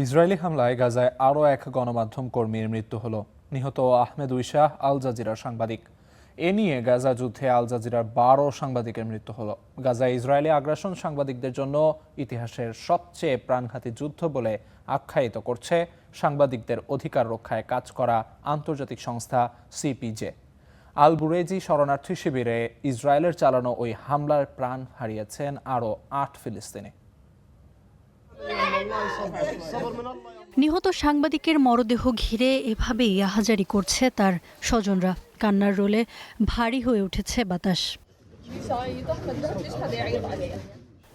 Israeli হামলায় গাজায় আরও এক গণমাধ্যম কর্মীর মৃত্যু হলো। নিহত আহমেদ উইশাহ আল জাজিরার সাংবাদিক। এ নিয়ে গাজা যুদ্ধে আল জাজিরার 12 সাংবাদিকের মৃত্যু হলো। গাজায় ইসরায়েলি আগ্রাসন সাংবাদিকদের জন্য ইতিহাসের সবচেয়ে প্রাণঘাতী যুদ্ধ বলে আখ্যায়িত করছে সাংবাদিকদের অধিকার রক্ষায় কাজ করা আন্তর্জাতিক সংস্থা সিপিজে। আল বুরেজি শরণার্থী শিবিরে ইসরায়েলের চালানো ওই হামলার প্রাণ হারিয়েছেন আরও 8 ফিলিস্তিনি। নিহত সাংবাদিকের মরদেহ ঘিরে এভাবেই আহাজারি করছে তার স্বজনরা। কান্নার রোলে ভারী হয়ে উঠেছে বাতাস।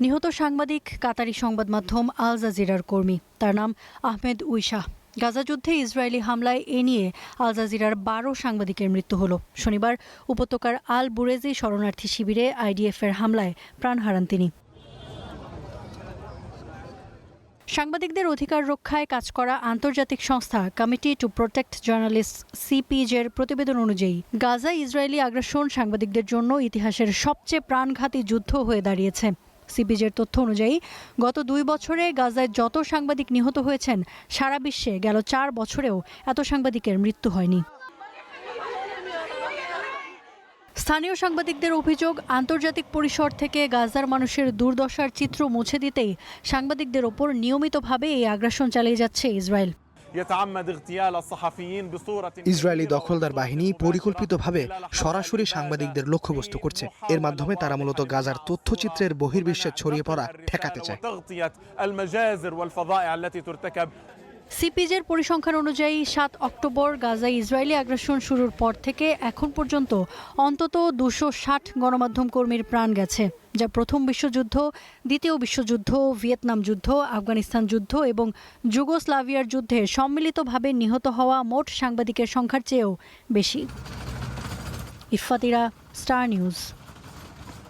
নিহত সাংবাদিক কাতারি সংবাদ মাধ্যম আল জাজিরার কর্মী। তার নাম আহমেদ উইশাহ। গাজা যুদ্ধে ইসরায়েলি হামলায় এ নিয়ে আল জাজিরার 12 সাংবাদিকের মৃত্যু হলো। শনিবার উপত্যকার আল বুরেজি শরণার্থী শিবিরে আইডিএফের হামলায় প্রাণ হারান তিনি। সাংবাদিকদের অধিকার রক্ষায় কাজ করা আন্তর্জাতিক সংস্থা কমিটি টু প্রোটেক্ট জার্নালিস্ট সিপিজের প্রতিবেদন অনুযায়ী গাজায় ইসরায়েলি আগ্রাসন সাংবাদিকদের জন্য ইতিহাসের সবচেয়ে প্রাণঘাতী যুদ্ধ হয়ে দাঁড়িয়েছে। সিপিজের তথ্য অনুযায়ী গত 2 বছরে গাজায় যত সাংবাদিক নিহত হয়েছেন, সারা বিশ্বে গেল 4 বছরেও এত সাংবাদিকের মৃত্যু হয়নি। স্থানীয় সাংবাদিকদের অভিযোগ, আন্তর্জাতিক পরিসর থেকে গাজার মানুষের দুর্দশার চিত্র মুছে দিতেই সাংবাদিকদের ওপর নিয়মিতভাবে এই আগ্রাসন চালিয়ে যাচ্ছে ইসরায়েল। ইসরায়েলি দখলদার বাহিনী পরিকল্পিতভাবে সরাসরি সাংবাদিকদের লক্ষ্যবস্তু করছে। এর মাধ্যমে তারা মূলত গাজার তথ্যচিত্রের বহির্বিশ্বে ছড়িয়ে পড়া ঠেকাতে চায়। সিপিজের পরিসংখ্যান অনুযায়ী 7 অক্টোবর গাজায় ইসরায়েলি আগ্রাসন শুরুর পর থেকে এখন পর্যন্ত অন্তত 260 গণমাধ্যম কর্মীর প্রাণ গেছে, যা প্রথম বিশ্বযুদ্ধ, দ্বিতীয় বিশ্বযুদ্ধ, ভিয়েতনাম যুদ্ধ, আফগানিস্তান যুদ্ধ এবং যুগোস্লাভিয়ার যুদ্ধে সম্মিলিতভাবে নিহত হওয়া মোট সাংবাদিকের সংখ্যার চেয়েও বেশি। Iffat Ira, star news.